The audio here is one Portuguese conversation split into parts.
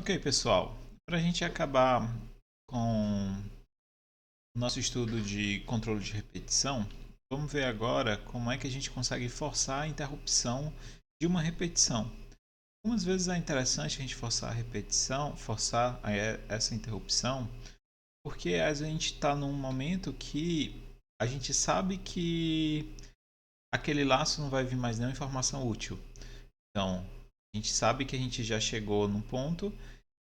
Ok, pessoal, para a gente acabar com o nosso estudo de controle de repetição, vamos ver agora como é que a gente consegue forçar a interrupção de uma repetição. Algumas vezes é interessante a gente forçar a repetição, essa interrupção, porque a gente está num momento que a gente sabe que aquele laço não vai vir mais nenhuma informação útil. Então, a gente sabe que a gente já chegou num ponto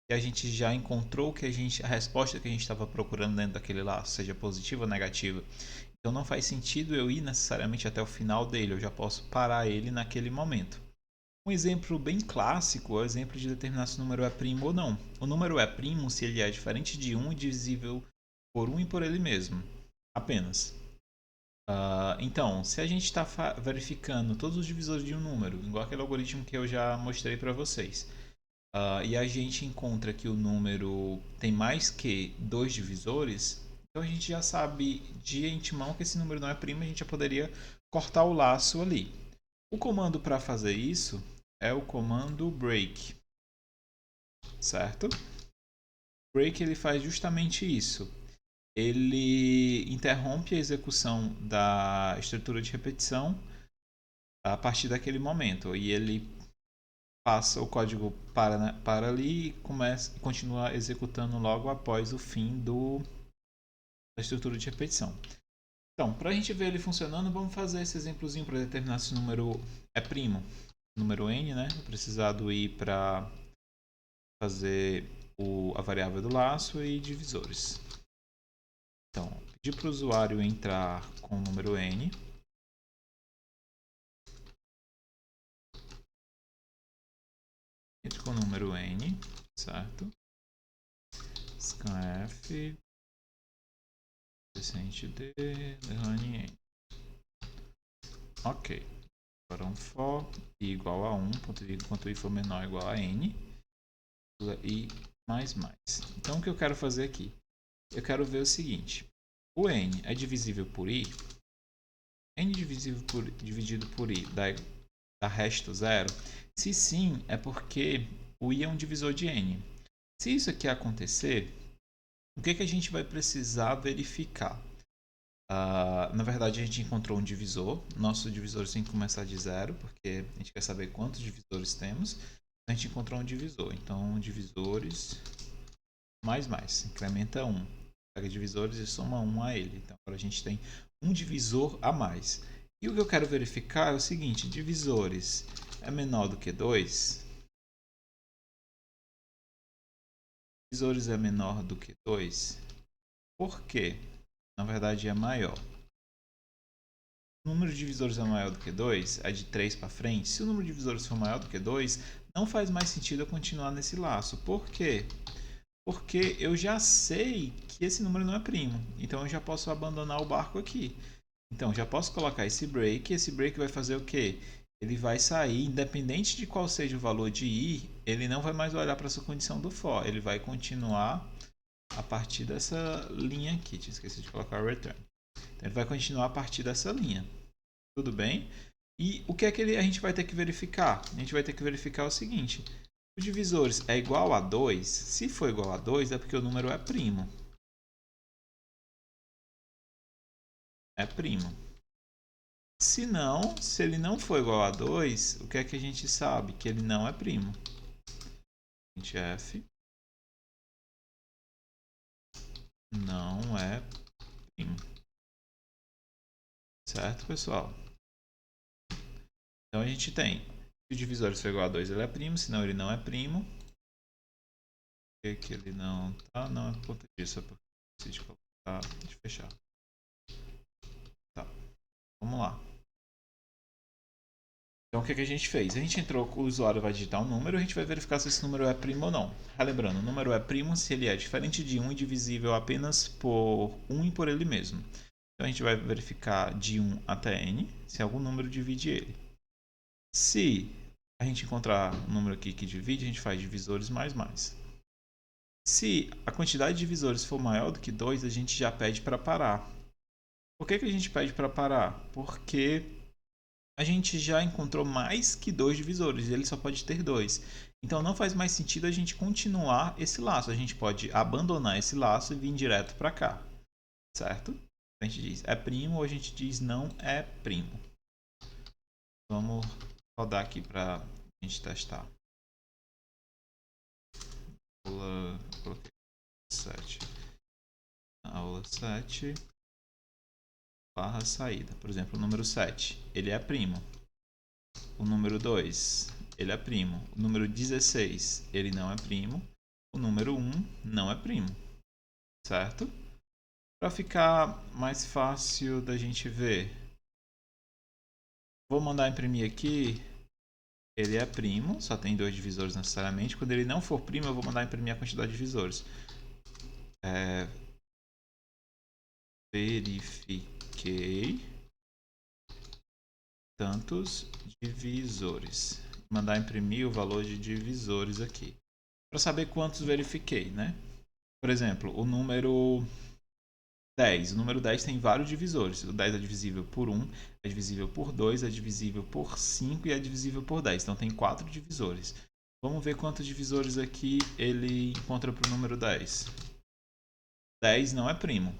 que a gente já encontrou a resposta que a gente estava procurando dentro daquele laço, seja positiva ou negativa. Então não faz sentido eu ir necessariamente até o final dele, eu já posso parar ele naquele momento. Um exemplo bem clássico é o exemplo de determinar se o número é primo ou não. O número é primo se ele é diferente de 1 e divisível por 1 e por ele mesmo. Apenas. Então, se a gente está verificando todos os divisores de um número, igual aquele algoritmo que eu já mostrei para vocês, e a gente encontra que o número tem mais que dois divisores, então a gente já sabe de antemão que esse número não é primo, a gente já poderia cortar o laço ali. O comando para fazer isso é o comando break, certo? Break ele faz justamente isso. Ele interrompe a execução da estrutura de repetição a partir daquele momento e ele passa o código para ali e continua executando logo após o fim da estrutura de repetição. Então, para a gente ver ele funcionando, vamos fazer esse exemplozinho para determinar se o número é primo. O número n, né? Vou precisar do i para fazer a variável do laço e divisores. Então, pedir para o usuário entrar com o número n. Entre com o número n, certo? Scanf decente d lerane n. Ok. Agora um for i igual a 1, enquanto i for menor ou igual a n, i mais mais. Então o que eu quero fazer aqui? Eu quero ver o seguinte. O n é divisível por i? N dividido por i dá resto zero? Se sim, é porque o i é um divisor de n. Se isso aqui acontecer, o que a gente vai precisar verificar? Na verdade, a gente encontrou um divisor. Nossos divisores têm que começar de zero, porque a gente quer saber quantos divisores temos. A gente encontrou um divisor. Então, divisores mais mais. Incrementa 1. Pega divisores e soma 1 a ele. Então, agora a gente tem um divisor a mais. E o que eu quero verificar é o seguinte. Divisores é menor do que 2? Divisores é menor do que 2? Por quê? Na verdade, é maior. O número de divisores é maior do que 2, é de 3 para frente. Se o número de divisores for maior do que 2, não faz mais sentido eu continuar nesse laço. Por quê? Porque eu já sei que esse número não é primo. Então eu já posso abandonar o barco aqui. Então já posso colocar esse break. Esse break vai fazer o quê? Ele vai sair, independente de qual seja o valor de i, ele não vai mais olhar para essa condição do for. Ele vai continuar a partir dessa linha aqui. Tinha esquecido de colocar o return. Então ele vai continuar a partir dessa linha. Tudo bem? E o que é que a gente vai ter que verificar? A gente vai ter que verificar o seguinte. O divisores é igual a 2. Se for igual a 2, é porque o número é primo. É primo. Se não, se ele não for igual a 2, o que é que a gente sabe? Que ele não é primo. F não é primo. Certo, pessoal? Então a gente tem, se o divisor for igual a 2, ele é primo, senão ele não é primo. Por que ele não tá? Não é por conta disso, é porque eu preciso colocar, de fechar. Tá, vamos lá. Então o que a gente fez? A gente entrou, o usuário vai digitar um número, a gente vai verificar se esse número é primo ou não. Relembrando, o número é primo se ele é diferente de 1 e divisível apenas por 1 e por ele mesmo. Então a gente vai verificar de 1 até n, se algum número divide ele. Se a gente encontrar um número aqui que divide, a gente faz divisores mais mais. Se a quantidade de divisores for maior do que 2, a gente já pede para parar. Por que a gente pede para parar? Porque a gente já encontrou mais que 2 divisores, ele só pode ter 2. Então não faz mais sentido a gente continuar esse laço, a gente pode abandonar esse laço e vir direto para cá, certo? A gente diz é primo ou a gente diz não é primo. Vamos rodar aqui para a gente testar. Aula 7. Aula 7 barra saída. Por exemplo, o número 7, ele é primo. O número 2, ele é primo. O número 16, ele não é primo. O número 1 não é primo. Certo? Para ficar mais fácil da gente ver, vou mandar imprimir aqui. Ele é primo, só tem 2 divisores necessariamente. Quando ele não for primo, eu vou mandar imprimir a quantidade de divisores. Verifiquei tantos divisores. Mandar imprimir o valor de divisores aqui. Para saber quantos verifiquei, né? Por exemplo, o número 10. O número 10 tem vários divisores. O 10 é divisível por 1, é divisível por 2, é divisível por 5 e é divisível por 10. Então tem 4 divisores. Vamos ver quantos divisores aqui ele encontra para o número 10. 10 não é primo.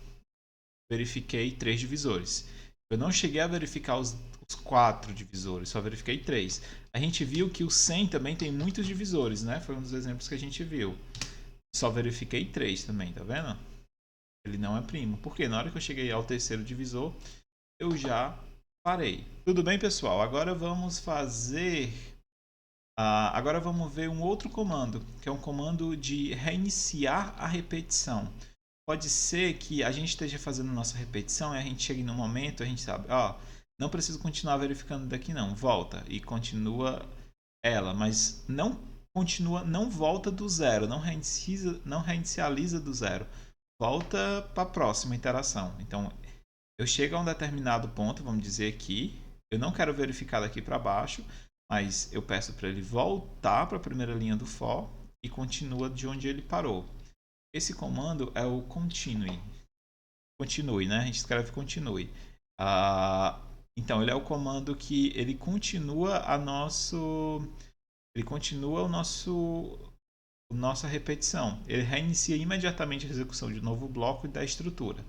Verifiquei 3 divisores. Eu não cheguei a verificar os 4 divisores, só verifiquei 3. A gente viu que o 100 também tem muitos divisores, né? Foi um dos exemplos que a gente viu. Só verifiquei 3 também, tá vendo? Ele não é primo. Porque na hora que eu cheguei ao terceiro divisor, eu já parei. Tudo bem, pessoal? Agora vamos fazer... agora vamos ver um outro comando, que é um comando de reiniciar a repetição. Pode ser que a gente esteja fazendo nossa repetição e a gente chegue num momento, a gente sabe, não preciso continuar verificando daqui não, volta e continua ela, mas não continua, não volta do zero, não reinicializa do zero, volta para a próxima interação. Então, eu chego a um determinado ponto, vamos dizer aqui, eu não quero verificar daqui para baixo, mas eu peço para ele voltar para a primeira linha do for e continua de onde ele parou. Esse comando é o continue. Continue, né? A gente escreve continue. Então, ele é o comando que ele continua nossa repetição. Ele reinicia imediatamente a execução de novo bloco e da estrutura.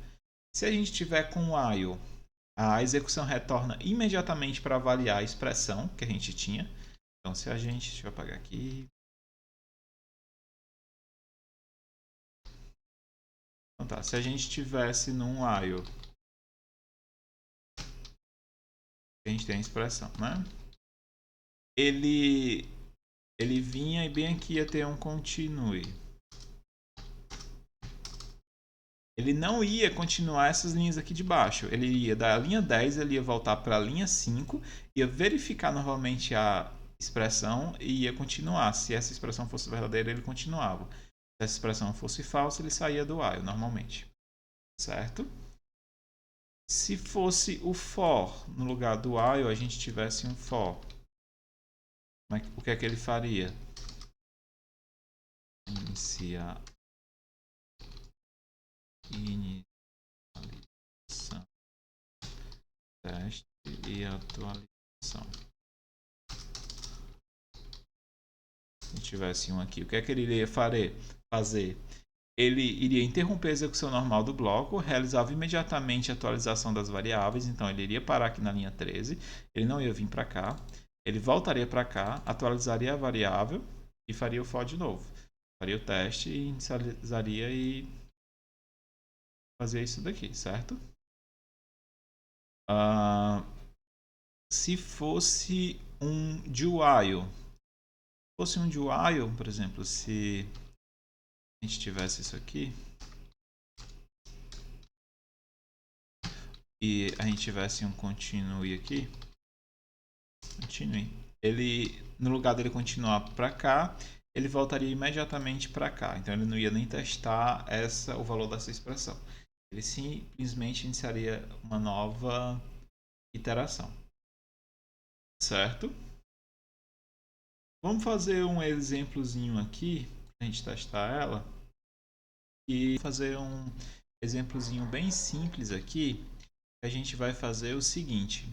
Se a gente tiver com o while, a execução retorna imediatamente para avaliar a expressão que a gente tinha. Então, se a gente... Deixa eu apagar aqui. Então tá, se a gente tivesse num while, a gente tem a expressão, né? Ele vinha e bem aqui ia ter um continue. Ele não ia continuar essas linhas aqui de baixo. Ele ia da linha 10, ele ia voltar para a linha 5, ia verificar novamente a expressão e ia continuar. Se essa expressão fosse verdadeira, ele continuava. Se essa expressão fosse falsa, ele saía do while normalmente. Certo? Se fosse o for no lugar do while, a gente tivesse um for. O que é que ele faria? Inicialização, teste e atualização. Se tivesse um aqui, o que é que ele iria fazer? Ele iria interromper a execução normal do bloco, realizava imediatamente a atualização das variáveis, então ele iria parar aqui na linha 13, ele não ia vir para cá, ele voltaria para cá, atualizaria a variável e faria o for de novo. Faria o teste e inicializaria e fazia isso daqui, certo? Se fosse um do while, por exemplo, se a gente tivesse isso aqui e a gente tivesse um continue aqui, ele, no lugar dele continuar para cá, ele voltaria imediatamente para cá. Então ele não ia nem testar o valor dessa expressão. Ele simplesmente iniciaria uma nova iteração. Certo? Vamos fazer um exemplozinho aqui, para a gente testar ela. E fazer um exemplozinho bem simples aqui. A gente vai fazer o seguinte.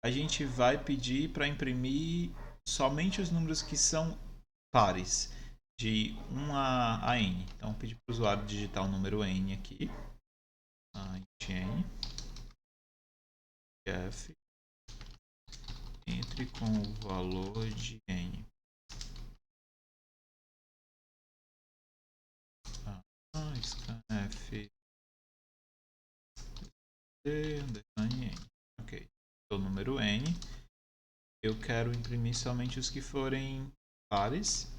a gente vai pedir para imprimir somente os números que são pares, de 1 a n. Então, vou pedir para o usuário digitar o número n aqui. N, f, entre com o valor de n. Scanf n. Ok. O número n. Eu quero imprimir somente os que forem pares. Vou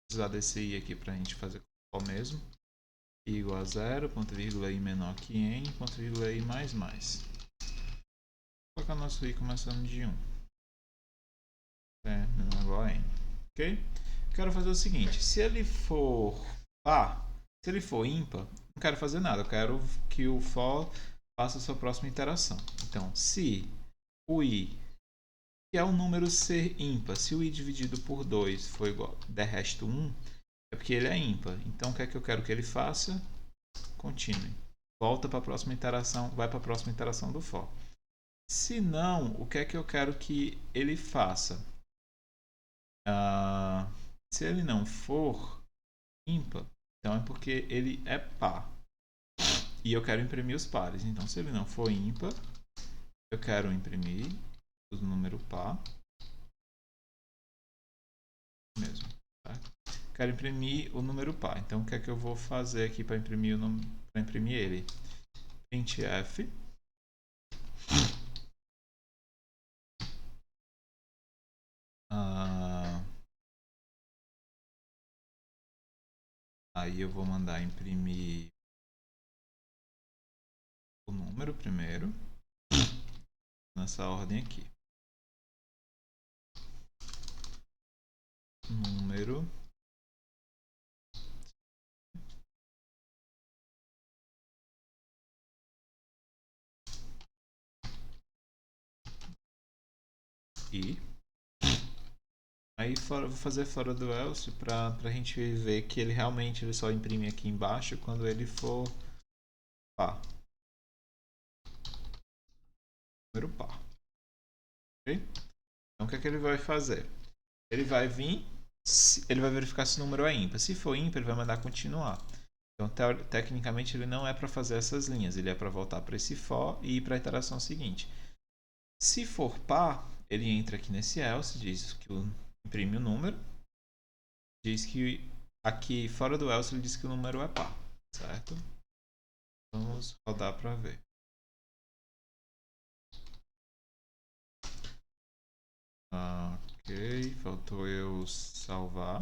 precisar desse i aqui para a gente fazer o mesmo. I igual a 0, ponto vírgula i menor que n, ponto vírgula i mais mais. Vou colocar nosso i começando de 1. Menor igual a n. Ok? Quero fazer o seguinte, se ele for par, se ele for ímpar, não quero fazer nada, eu quero que o for faça a sua próxima iteração. Então, se o i, que é um número ser ímpar, se o i dividido por 2 for igual de resto 1, é porque ele é ímpar. Então, o que é que eu quero que ele faça? Continue. Volta para a próxima iteração, vai para a próxima iteração do for. Se não, o que é que eu quero que ele faça? Se ele não for ímpar, então é porque ele é par. E eu quero imprimir os pares. Então, se ele não for ímpar, eu quero imprimir o número par. Mesmo. Tá? Quero imprimir o número par. Então, o que é que eu vou fazer aqui para imprimir, ele? Printf. Aí eu vou mandar imprimir o número primeiro, nessa ordem aqui. Número. E aí vou fazer fora do else para a gente ver que ele realmente só imprime aqui embaixo quando ele for par. Número par. Ok? Então o que é que ele vai fazer? Ele vai vir, ele vai verificar se o número é ímpar. Se for ímpar, ele vai mandar continuar. Então, tecnicamente, ele não é para fazer essas linhas, ele é para voltar para esse for e ir para a iteração seguinte. Se for par, ele entra aqui nesse else, diz que imprime o número, diz que aqui fora do else ele diz que o número é par, certo? Vamos rodar para ver. Ok, faltou eu salvar.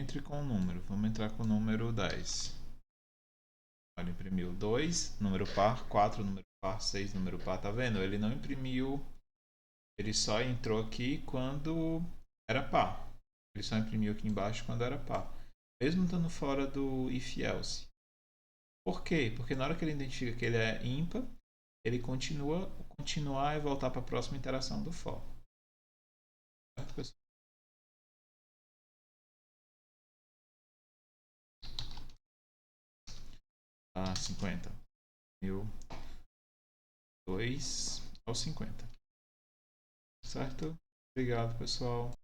Entre com o número, vamos entrar com o número 10. Olha, imprimiu 2, número par, 4, número par, 6, número par, tá vendo? Ele não imprimiu, ele só entrou aqui quando era par. Ele só imprimiu aqui embaixo quando era par. Mesmo estando fora do if else. Por quê? Porque na hora que ele identifica que ele é ímpar, ele continuar e voltar para a próxima interação do for. Certo, pessoal? 50. 1002 ao 50. Certo? Obrigado, pessoal.